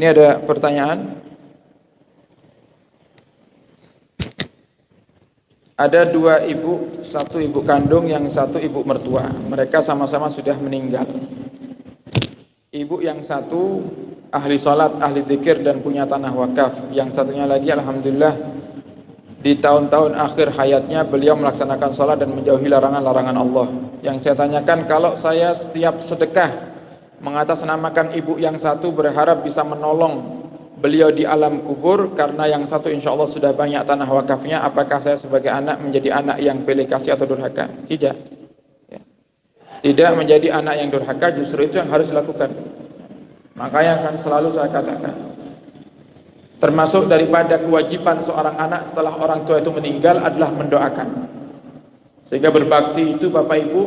Ini ada pertanyaan. Ada dua ibu, satu ibu kandung, yang satu ibu mertua. Mereka sama-sama sudah meninggal. Ibu yang satu ahli sholat, ahli zikir dan punya tanah wakaf. Yang satunya lagi alhamdulillah di tahun-tahun akhir hayatnya beliau melaksanakan sholat dan menjauhi larangan-larangan Allah. Yang saya tanyakan, kalau saya setiap sedekah mengatasnamakan ibu yang satu berharap bisa menolong beliau di alam kubur, karena yang satu insya Allah sudah banyak tanah wakafnya, apakah saya sebagai anak menjadi anak yang pilih kasih atau durhaka? Tidak. Tidak menjadi anak yang durhaka, justru itu yang harus dilakukan. Makanya akan selalu saya katakan, termasuk daripada kewajiban seorang anak setelah orang tua itu meninggal adalah mendoakan. Sehingga berbakti itu Bapak Ibu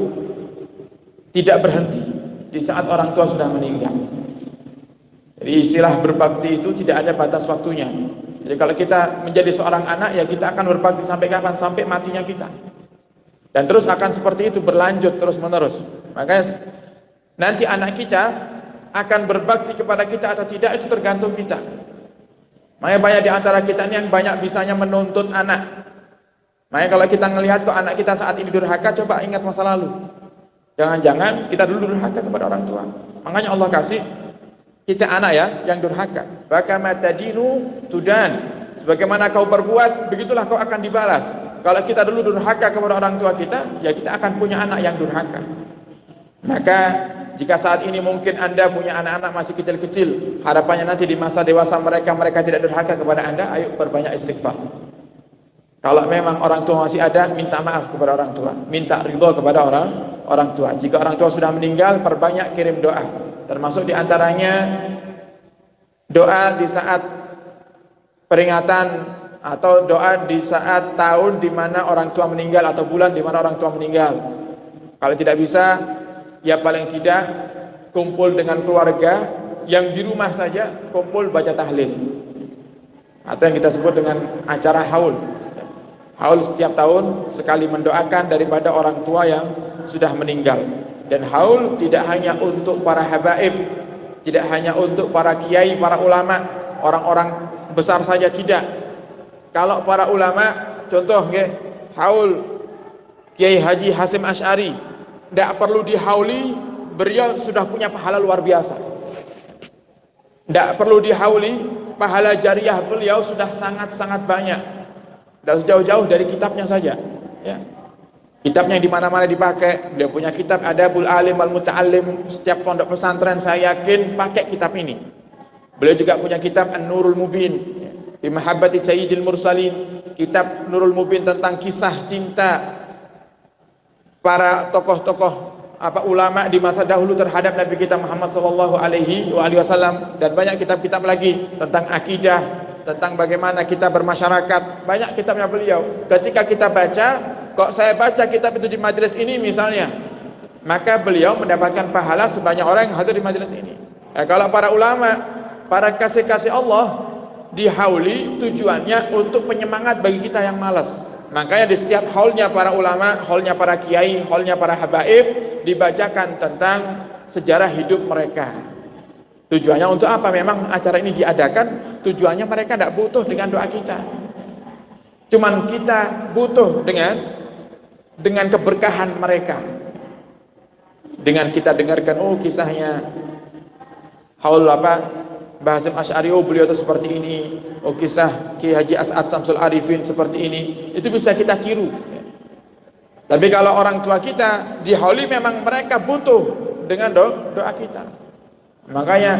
tidak berhenti di saat orang tua sudah meninggal. Jadi istilah berbakti itu tidak ada batas waktunya. Jadi kalau kita menjadi seorang anak, ya kita akan berbakti sampai kapan? Sampai matinya kita. Dan terus akan seperti itu berlanjut terus menerus. Makanya nanti anak kita akan berbakti kepada kita atau tidak itu tergantung kita. Makanya banyak di antara kita ini yang banyak bisanya menuntut anak. Makanya kalau kita ngelihat kok anak kita saat ini durhaka, coba ingat masa lalu. Jangan-jangan kita dulu durhaka kepada orang tua. Makanya Allah kasih kita anak ya yang durhaka. Fakama tadinu tudan. Sebagaimana kau berbuat, begitulah kau akan dibalas. Kalau kita dulu durhaka kepada orang tua kita, ya kita akan punya anak yang durhaka. Maka jika saat ini mungkin Anda punya anak-anak masih kecil-kecil, harapannya nanti di masa dewasa mereka tidak durhaka kepada Anda, ayo perbanyak istighfar. Kalau memang orang tua masih ada, minta maaf kepada orang tua, minta ridho kepada orang tua. Jika orang tua sudah meninggal, perbanyak kirim doa. Termasuk diantaranya doa di saat peringatan atau doa di saat tahun di mana orang tua meninggal atau bulan di mana orang tua meninggal. Kalau tidak bisa, ya paling tidak kumpul dengan keluarga yang di rumah saja, kumpul baca tahlil. Atau yang kita sebut dengan acara haul. Haul setiap tahun sekali mendoakan daripada orang tua yang sudah meninggal. Dan haul tidak hanya untuk para habaib, tidak hanya untuk para kiai, para ulama, orang-orang besar saja, tidak. Kalau para ulama, contoh haul Kiai Haji Hasim Asy'ari, tidak perlu dihauli, beliau sudah punya pahala luar biasa. Tidak perlu dihauli, pahala jariah beliau sudah sangat-sangat banyak. Dan jauh-jauh dari kitabnya saja, ya. Kitabnya di mana-mana dipakai. Beliau punya kitab Adabul Alim wal Muta'allim. Setiap pondok pesantren saya yakin pakai kitab ini. Beliau juga punya kitab An-Nurul Mubin bi Mahabbati Sayyidil Mursalin. Kitab Nurul Mubin tentang kisah cinta para tokoh-tokoh ulama di masa dahulu terhadap Nabi kita Muhammad sallallahu alaihi wasallam, dan banyak kitab-kitab lagi tentang akidah, tentang bagaimana kita bermasyarakat. Banyak kitabnya beliau. Ketika kita baca, kok saya baca kitab itu di majelis ini misalnya, maka beliau mendapatkan pahala sebanyak orang yang hadir di majelis ini. Kalau para ulama, para kasih-kasih Allah dihauli, tujuannya untuk penyemangat bagi kita yang malas. Makanya di setiap haulnya para ulama, haulnya para kiai, haulnya para habaib, dibacakan tentang sejarah hidup mereka. Tujuannya untuk apa? Memang acara ini diadakan, tujuannya mereka tidak butuh dengan doa kita. Cuman kita butuh dengan keberkahan mereka. Dengan kita dengarkan, oh kisahnya haul Mbah Hasim Asy'ari, oh beliau itu seperti ini. Oh kisah Ki Haji As'ad Samsul Arifin seperti ini. Itu bisa kita tiru. Tapi kalau orang tua kita dihauli, memang mereka butuh dengan doa kita. Makanya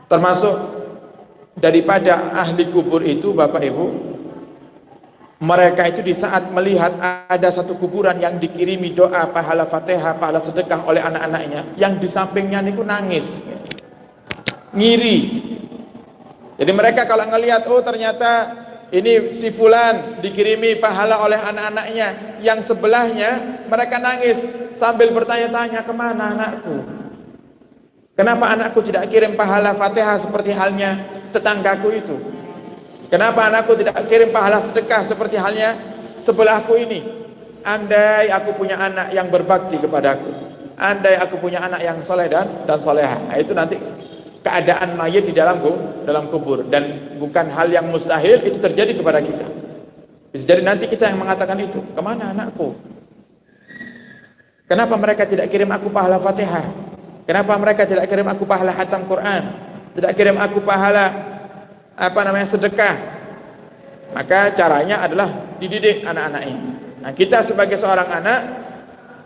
termasuk daripada ahli kubur itu Bapak Ibu, mereka itu di saat melihat ada satu kuburan yang dikirimi doa, pahala Fatihah, pahala sedekah oleh anak-anaknya, yang di sampingnya niku nangis, ngiri. Jadi mereka kalau ngelihat, oh ternyata ini si fulan dikirimi pahala oleh anak-anaknya, yang sebelahnya mereka nangis sambil bertanya-tanya, kemana anakku? Kenapa anakku tidak kirim pahala Fatihah seperti halnya tetanggaku itu? Kenapa anakku tidak kirim pahala sedekah seperti halnya sebelahku ini? Andai aku punya anak yang berbakti kepadaku, andai aku punya anak yang soleh dan soleha. Nah, itu nanti keadaan mayit di dalam kubur, dan bukan hal yang mustahil itu terjadi kepada kita. Bisa jadi nanti kita yang mengatakan itu, kemana anakku? Kenapa mereka tidak kirim aku pahala Fatihah? Kenapa mereka tidak kirim aku pahala khatam Quran? Tidak kirim aku pahala sedekah? Maka caranya adalah dididik anak-anaknya. Nah, kita sebagai seorang anak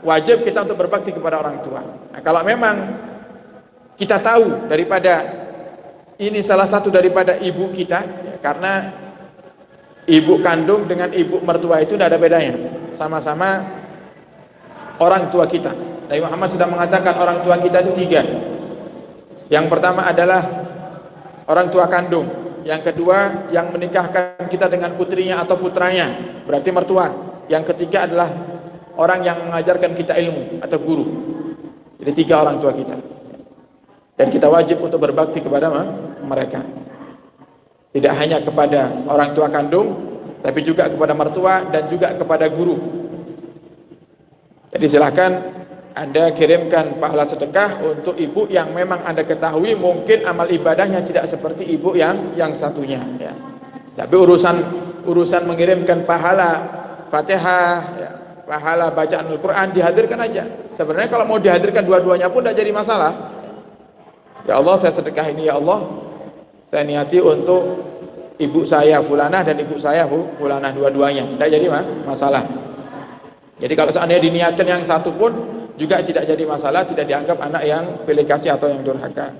wajib kita untuk berbakti kepada orang tua. Nah, kalau memang kita tahu daripada ini salah satu daripada ibu kita, ya, karena ibu kandung dengan ibu mertua itu tidak ada bedanya, sama-sama orang tua kita. Nabi Muhammad sudah mengatakan orang tua kita itu 3. Yang pertama adalah orang tua kandung, yang kedua yang menikahkan kita dengan putrinya atau putranya, berarti mertua. Yang ketiga adalah orang yang mengajarkan kita ilmu atau guru. Jadi 3 orang tua kita, dan kita wajib untuk berbakti kepada mereka, tidak hanya kepada orang tua kandung, tapi juga kepada mertua dan juga kepada guru. Jadi silahkan Anda kirimkan pahala sedekah untuk ibu yang memang Anda ketahui mungkin amal ibadahnya tidak seperti ibu yang satunya, ya. Tapi urusan mengirimkan pahala Fatihah, ya, pahala bacaan Al-Quran dihadirkan aja. Sebenarnya kalau mau dihadirkan dua-duanya pun tidak jadi masalah. Ya Allah, saya sedekah ini, ya Allah saya niati untuk ibu saya fulanah dan ibu saya fulanah, dua-duanya tidak jadi masalah. Jadi kalau seandainya diniatkan yang satu pun juga tidak jadi masalah, tidak dianggap anak yang pilih kasih atau yang durhaka.